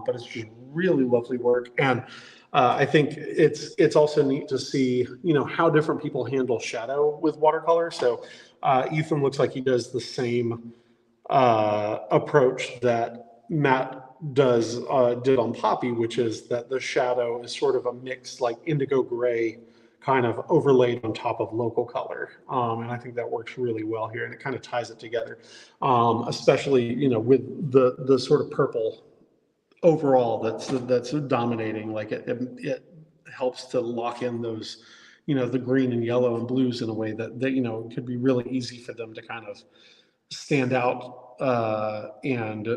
but it's just really lovely work. And I think it's also neat to see how different people handle shadow with watercolor. So Ethan looks like he does the same approach that Matt did on Poppy, which is that the shadow is sort of a mixed, like indigo gray, kind of overlaid on top of local color, and I think that works really well here, and it kind of ties it together, especially with the sort of purple overall that's dominating. Like it helps to lock in those the green and yellow and blues in a way that it could be really easy for them to kind of stand out and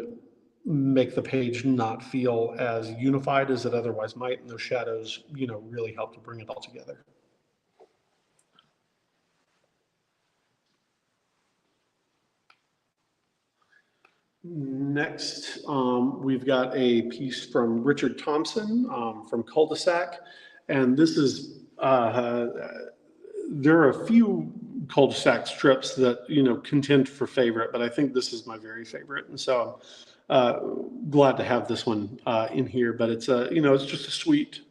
make the page not feel as unified as it otherwise might, and those shadows really help to bring it all together. Next, we've got a piece from Richard Thompson from Cul-de-sac. And this is, there are a few cul-de-sac strips that, contend for favorite, but I think this is my very favorite. And so I'm glad to have this one in here. But it's it's just a sweet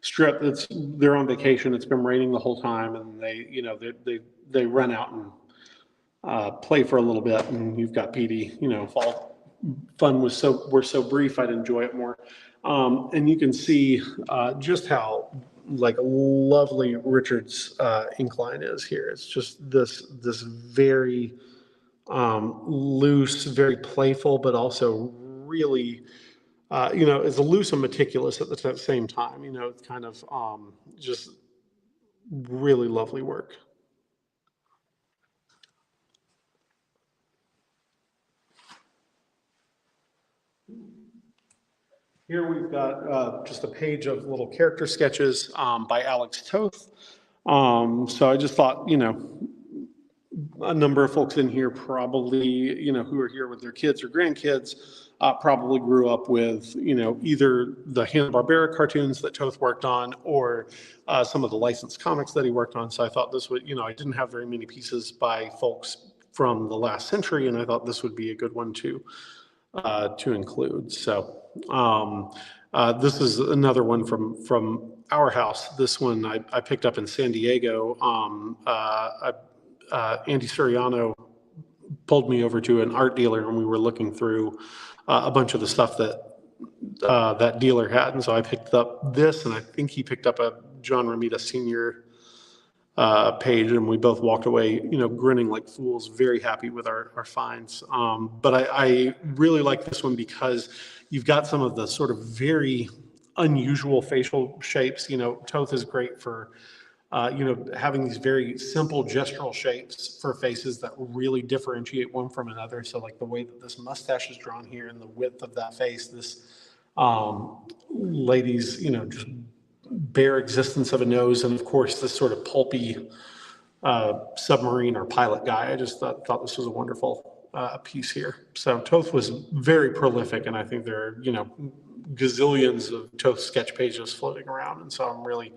strip. They're on vacation. It's been raining the whole time, and they run out and play for a little bit, and you've got Petey, fall fun were so brief, I'd enjoy it more. And you can see just how lovely Richard's incline is here. It's just this very loose, very playful, but also really, it's loose and meticulous at the same time. It's kind of just really lovely work. Here we've got just a page of little character sketches by Alex Toth. So I just thought, a number of folks in here probably, who are here with their kids or grandkids, probably grew up with, either the Hanna-Barbera cartoons that Toth worked on or some of the licensed comics that he worked on. So I thought this would, I didn't have very many pieces by folks from the last century, and I thought this would be a good one to include. So this is another one from our house. This one I picked up in San Diego. Andy Suriano pulled me over to an art dealer, and we were looking through a bunch of the stuff that that dealer had. And so I picked up this, and I think he picked up a John Romita Sr. Page, and we both walked away, grinning like fools, very happy with our finds. But I really like this one because you've got some of the sort of very unusual facial shapes. Toth is great for, having these very simple gestural shapes for faces that really differentiate one from another. So like the way that this mustache is drawn here and the width of that face, this lady's, just bare existence of a nose, and of course this sort of pulpy submarine or pilot guy. I just thought this was a wonderful piece here. So Toth was very prolific, and I think there are gazillions of Toth sketch pages floating around, and so I'm really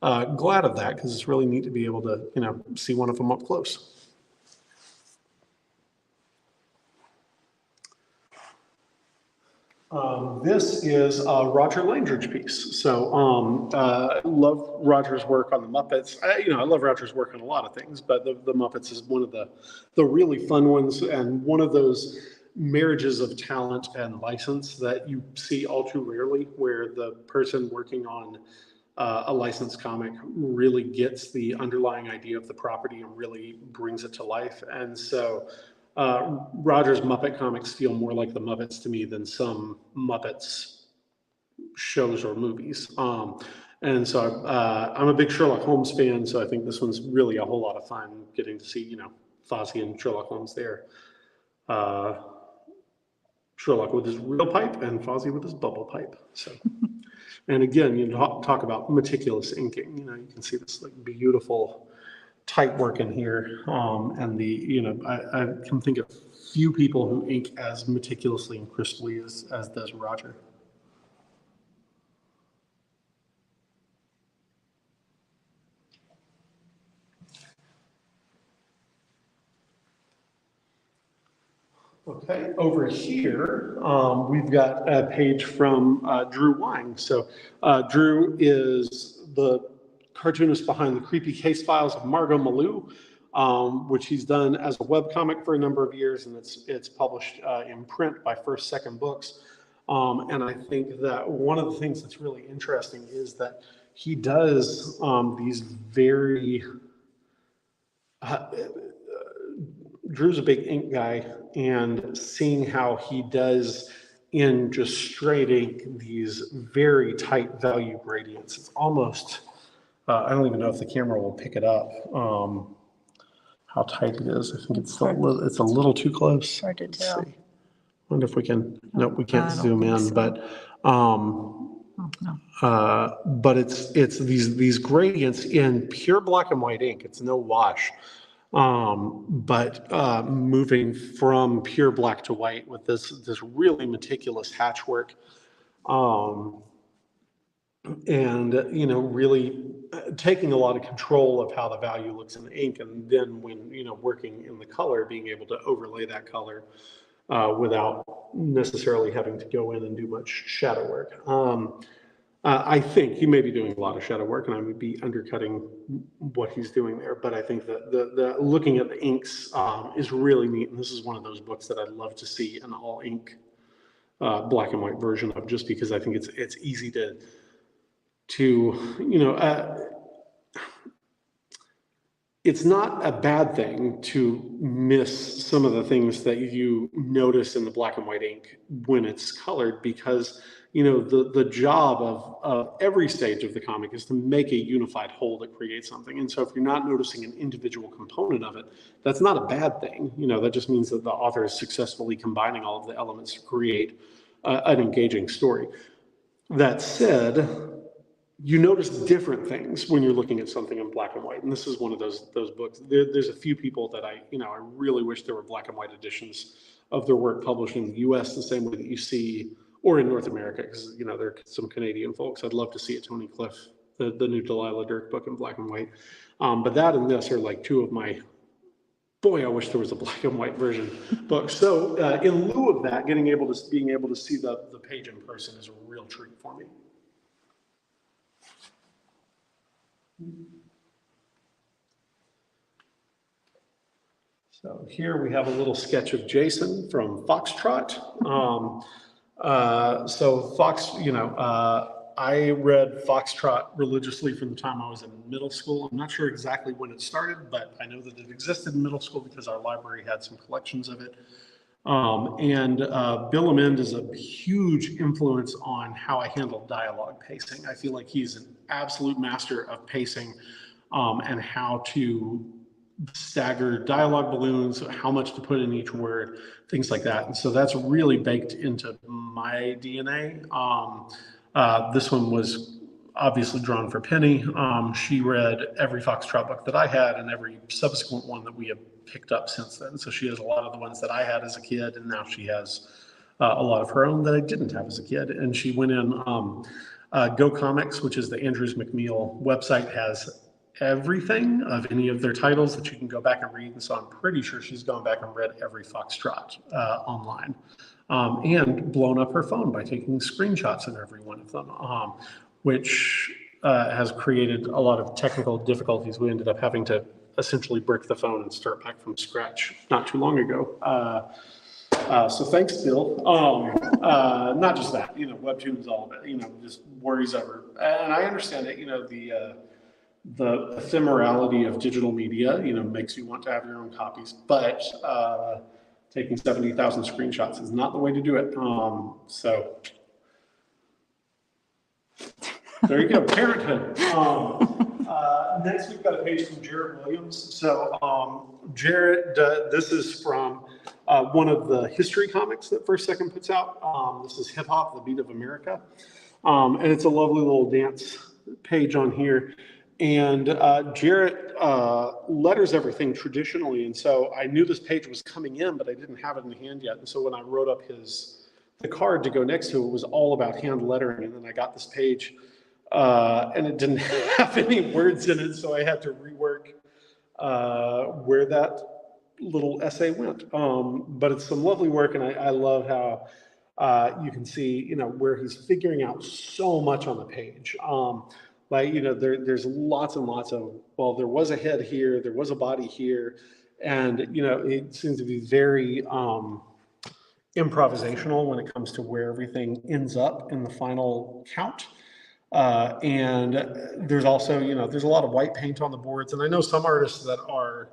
glad of that, because it's really neat to be able to see one of them up close. This is a Roger Langridge piece. So I love Roger's work on the Muppets. I love Roger's work on a lot of things, but the Muppets is one of the really fun ones, and one of those marriages of talent and license that you see all too rarely, where the person working on a licensed comic really gets the underlying idea of the property and really brings it to life. And so Roger's Muppet comics feel more like the Muppets to me than some Muppets shows or movies. And so I'm a big Sherlock Holmes fan, so I think this one's really a whole lot of fun getting to see, Fozzie and Sherlock Holmes there. Sherlock with his real pipe and Fozzie with his bubble pipe. So, and again, talk about meticulous inking. You can see this beautiful tight work in here, and I can think of few people who ink as meticulously and crisply as does Roger. Okay, over here, we've got a page from Drew Wine. So Drew is the cartoonist behind the Creepy Case Files of Margot Malou, which he's done as a webcomic for a number of years, and it's published in print by First Second Books. And I think that one of the things that's really interesting is that he does these very Drew's a big ink guy, and seeing how he does in just straight ink these very tight value gradients, it's almost, I don't even know if the camera will pick it up, how tight it is. I think it's a little too close.
Hard to tell.
Let's see. I wonder if we can, nope, we can't zoom in, so. But it's these gradients in pure black and white ink. It's no wash. But moving from pure black to white with this really meticulous hatch work, and really taking a lot of control of how the value looks in the ink, and then when working in the color, being able to overlay that color without necessarily having to go in and do much shadow work. I think he may be doing a lot of shadow work, and I would be undercutting what he's doing there. But I think that the looking at the inks is really neat, and this is one of those books that I'd love to see an all ink black and white version of, just because I think it's easy to it's not a bad thing to miss some of the things that you notice in the black and white ink when it's colored, because the job of every stage of the comic is to make a unified whole that creates something. And so if you're not noticing an individual component of it, that's not a bad thing. That just means that the author is successfully combining all of the elements to create an engaging story. That said, you notice different things when you're looking at something in black and white, and this is one of those books. There's a few people that I really wish there were black and white editions of their work published in the U.S. the same way that you see, or in North America, because there are some Canadian folks. I'd love to see a Tony Cliff, the new Delilah Dirk book in black and white. But that and this are like two of my, boy, I wish there was a black and white version book. So in lieu of that, being able to see the page in person is a real treat for me. So here we have a little sketch of Jason from Foxtrot. So I read Foxtrot religiously from the time I was in middle school. I'm not sure exactly when it started, but I know that it existed in middle school because our library had some collections of it. Bill Amend is a huge influence on how I handle dialogue pacing. I feel like he's an absolute master of pacing and how to stagger dialogue balloons, how much to put in each word, things like that. And so that's really baked into my DNA. This one was obviously drawn for Penny. She read every Foxtrot book that I had and every subsequent one that we have picked up since then. So she has a lot of the ones that I had as a kid, and now she has a lot of her own that I didn't have as a kid. And she went in, Go Comics, which is the Andrews McMeel website, has everything of any of their titles that you can go back and read. And so I'm pretty sure she's gone back and read every Foxtrot online, and blown up her phone by taking screenshots in every one of them, which has created a lot of technical difficulties. We ended up having to essentially brick the phone and start back from scratch not too long ago. So thanks, Bill. Not just that, Webtoon is all of it, just worries over. And I understand it, the ephemerality of digital media, makes you want to have your own copies, but taking 70,000 screenshots is not the way to do it. So there you go, parenthood. Next, we've got a page from Jared Williams. So Jared, this is from one of the history comics that First Second puts out. This is Hip Hop, the Beat of America. And it's a lovely little dance page on here. And Jarrett letters everything traditionally. And so I knew this page was coming in, but I didn't have it in hand yet. And so when I wrote up the card to go next to it, was all about hand lettering. And then I got this page and it didn't have any words in it. So I had to rework where that little essay went. But it's some lovely work. And I love how you can see, where he's figuring out so much on the page. There's lots and lots of, well, there was a head here, there was a body here, and, it seems to be very improvisational when it comes to where everything ends up in the final count. And there's also, there's a lot of white paint on the boards, and I know some artists that are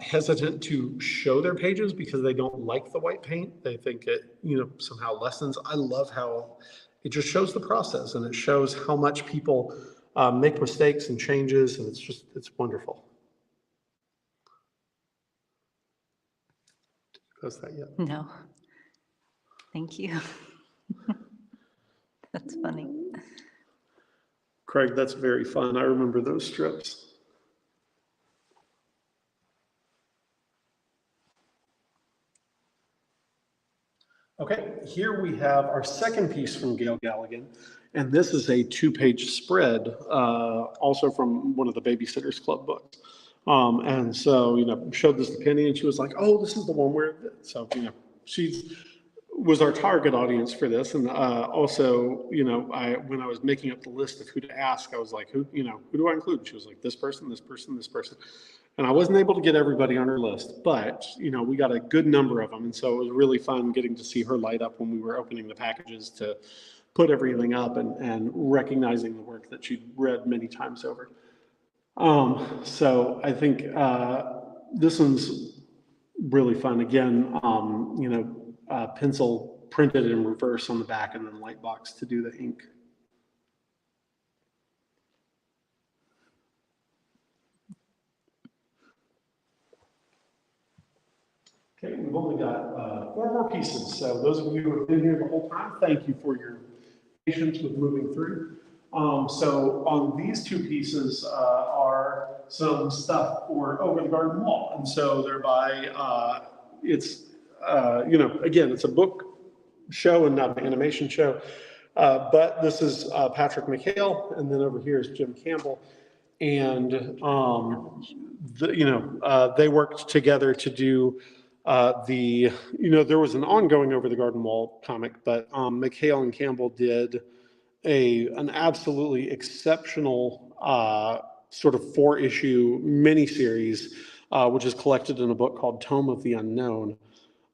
hesitant to show their pages because they don't like the white paint. They think it, somehow lessens. I love how it just shows the process, and it shows how much people make mistakes and changes, and it's wonderful. Did you post that yet?
No. Thank you. That's funny.
Craig, that's very fun. I remember those strips. here we have our second piece from Gail Galligan, and this is a 2-page spread, also from one of the Babysitters Club books. And so, showed this to Penny, and she was like, "Oh, this is the one where," so, she was our target audience for this. And also, when I was making up the list of who to ask, I was like, who do I include? She was like, this person, this person, this person. And I wasn't able to get everybody on her list, but, we got a good number of them. And so it was really fun getting to see her light up when we were opening the packages to put everything up and recognizing the work that she'd read many times over. So I think this one's really fun. Again, pencil printed in reverse on the back and then light box to do the ink. Okay, we've only got 4 more pieces. So those of you who have been here the whole time, thank you for your patience with moving through. So on these 2 pieces are some stuff for Over the Garden Wall. And so they're by, again, it's a book show and not an animation show. But this is Patrick McHale, and then over here is Jim Campbell. And, they worked together to do there was an ongoing Over the Garden Wall comic, but McHale and Campbell did an absolutely exceptional sort of 4-issue miniseries, which is collected in a book called Tome of the Unknown.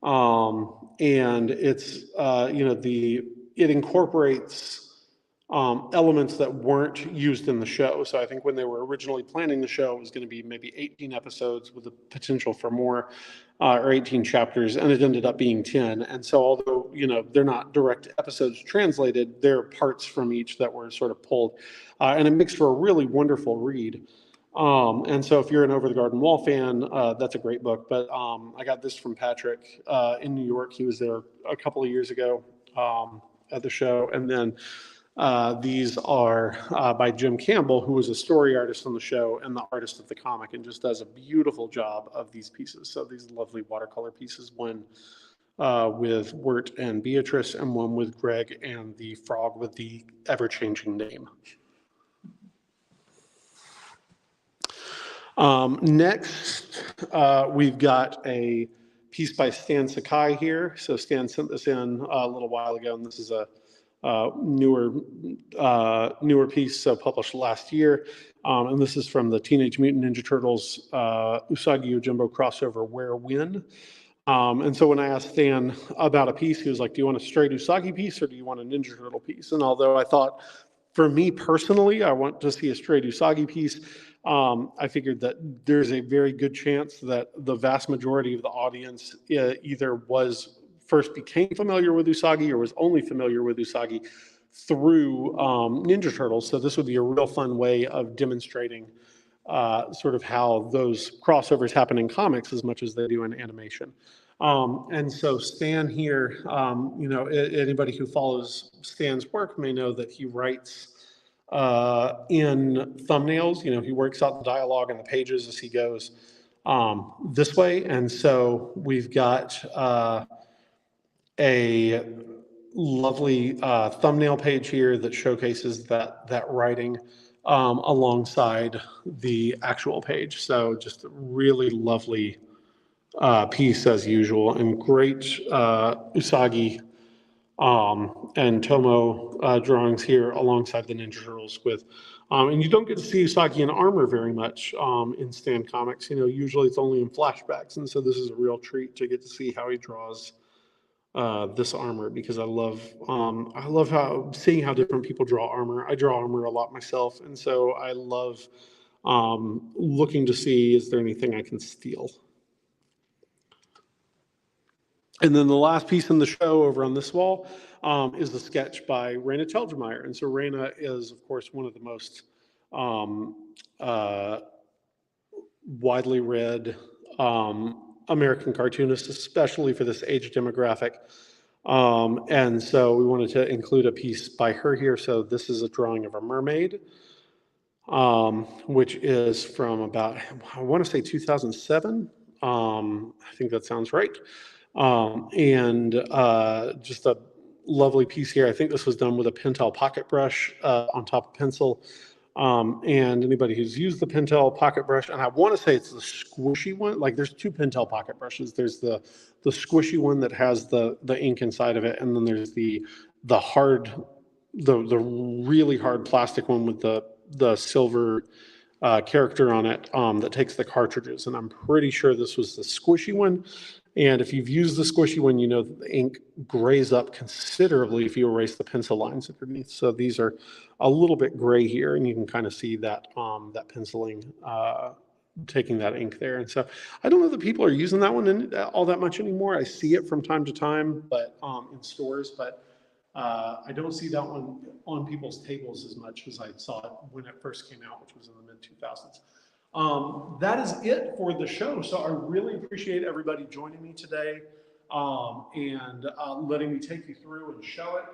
And it's, it incorporates elements that weren't used in the show. So I think when they were originally planning the show, it was going to be maybe 18 episodes with the potential for more, or 18 chapters, and it ended up being 10. And so although, they're not direct episodes translated, there are parts from each that were sort of pulled, and it makes for a really wonderful read. And so if you're an Over the Garden Wall fan, that's a great book. But I got this from Patrick in New York. He was there a couple of years ago at the show. And then these are by Jim Campbell, who was a story artist on the show and the artist of the comic, and just does a beautiful job of these pieces. So these lovely watercolor pieces, one with Wirt and Beatrice, and one with Greg and the frog with the ever-changing name. Next, we've got a piece by Stan Sakai here. So Stan sent this in a little while ago, and this is a newer piece, published last year. And this is from the Teenage Mutant Ninja Turtles Usagi Yojimbo crossover, Where When. And so when I asked Stan about a piece, he was like, do you want a straight Usagi piece or do you want a Ninja Turtle piece? And although I thought, for me personally, I want to see a straight Usagi piece, I figured that there's a very good chance that the vast majority of the audience either first became familiar with Usagi or was only familiar with Usagi through Ninja Turtles. So this would be a real fun way of demonstrating sort of how those crossovers happen in comics as much as they do in animation. And so Stan here, anybody who follows Stan's work may know that he writes in thumbnails. He works out the dialogue and the pages as he goes this way. And so we've got a lovely thumbnail page here that showcases that writing alongside the actual page. So just a really lovely piece as usual, and great Usagi and Tomo drawings here alongside the Ninja Turtles with, and you don't get to see Usagi in armor very much in Stan Comics. Usually it's only in flashbacks, and so this is a real treat to get to see how he draws this armor, because I love seeing how different people draw armor. I draw armor a lot myself, and so I love looking to see, is there anything I can steal? And then the last piece in the show over on this wall is the sketch by Raina Telgemeier. And so Raina is, of course, one of the most widely read American cartoonists, especially for this age demographic. And so we wanted to include a piece by her here. So this is a drawing of a mermaid, which is from about, I want to say 2007. I think that sounds right. And just a lovely piece here. I think this was done with a Pentel pocket brush on top of pencil. And anybody who's used the Pentel pocket brush, and I want to say it's the squishy one, like there's two Pentel pocket brushes. There's the squishy one that has the ink inside of it, and then there's the hard, the really hard plastic one with the silver character on it that takes the cartridges. And I'm pretty sure this was the squishy one. And if you've used the squishy one, you know that the ink grays up considerably if you erase the pencil lines underneath. So these are a little bit gray here, and you can kind of see that that penciling taking that ink there. And so I don't know that people are using that one all that much anymore. I see it from time to time, but in stores, but I don't see that one on people's tables as much as I saw it when it first came out, which was in the mid-2000s. That is it for the show. So I really appreciate everybody joining me today and letting me take you through and show it.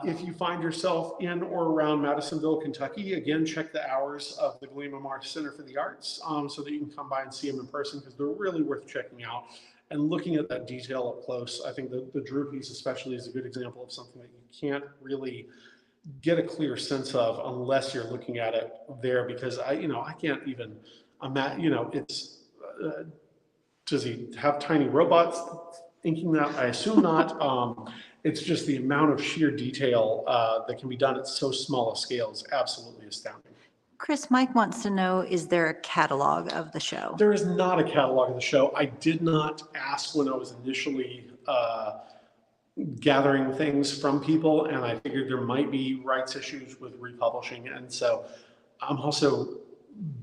If you find yourself in or around Madisonville, Kentucky, again, check the hours of the Glema Mahr Center for the Arts so that you can come by and see them in person, because they're really worth checking out. And looking at that detail up close, I think the Drew piece especially is a good example of something that you can't really get a clear sense of unless you're looking at it there, because I can't even imagine, it's, does he have tiny robots inking that? I assume not. It's just the amount of sheer detail that can be done at so small a scale is absolutely astounding.
Chris, Mike wants to know, is there a catalog of the show?
There is not a catalog of the show. I did not ask when I was initially gathering things from people, and I figured there might be rights issues with republishing, and so I'm also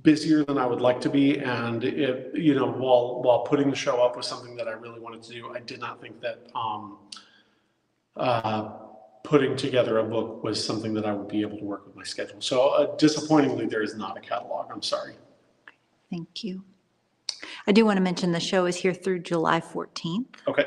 busier than I would like to be, and while putting the show up was something that I really wanted to do, I did not think that putting together a book was something that I would be able to work with my schedule. So disappointingly, there is not a catalog. I'm sorry.
Thank you. I do want to mention the show is here through July 14th.
Okay.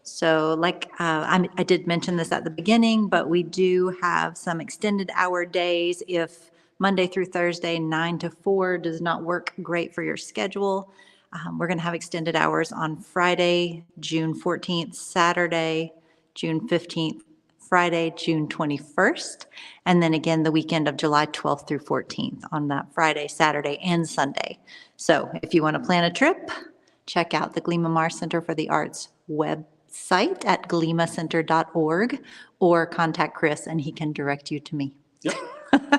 So like I did mention this at the beginning, but we do have some extended hour days if Monday through Thursday, 9 to 4 does not work great for your schedule. We're going to have extended hours on Friday, June 14th, Saturday, June 15th, Friday, June 21st, and then again the weekend of July 12th through 14th on that Friday, Saturday, and Sunday. So if you want to plan a trip, check out the Glema Mahr Center for the Arts website at glemacenter.org or contact Chris and he can direct you to me.
Yep.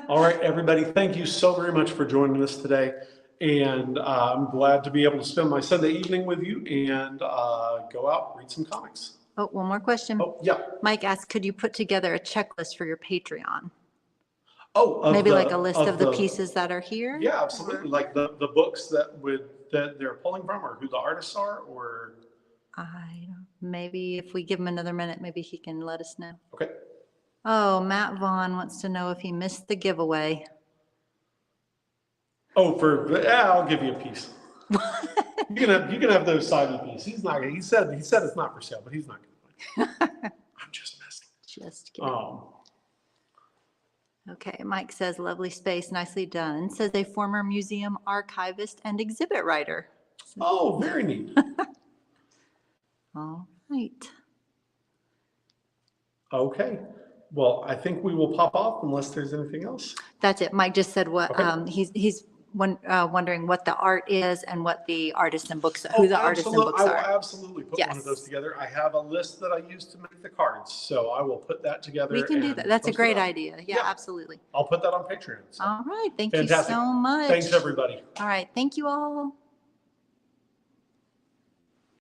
All right, everybody, thank you so very much for joining us today. And I'm glad to be able to spend my Sunday evening with you and go out, read some comics.
Oh, one more question.
Oh, yeah.
Mike asked, could you put together a checklist for your Patreon?
Oh,
maybe like a list of the pieces that are here?
Yeah, absolutely. Like the books that they're pulling from, or who the artists are, or
maybe if we give him another minute, maybe he can let us know.
Okay.
Oh, Matt Vaughn wants to know if he missed the giveaway.
Oh, I'll give you a piece. You can have those side pieces. He's not. He said it's not for sale, but he's not going to. I'm just messing.
Just kidding. Okay, Mike says, lovely space, nicely done. Says a former museum archivist and exhibit writer.
Oh, very neat.
All right.
Okay. Well, I think we will pop off unless there's anything else.
That's it. Mike just said what
Okay.
he's wondering what the art is and what the artists and books, who the artists and books
I will
are.
absolutely put one of those together. I have a list that I use to make the cards, so I will put that together.
We can do that. That's a
post it
great
up.
idea. Yeah, absolutely.
I'll put that on Patreon. So.
All right. Thank
Fantastic.
you so much.
Thanks, everybody.
All right. Thank you all.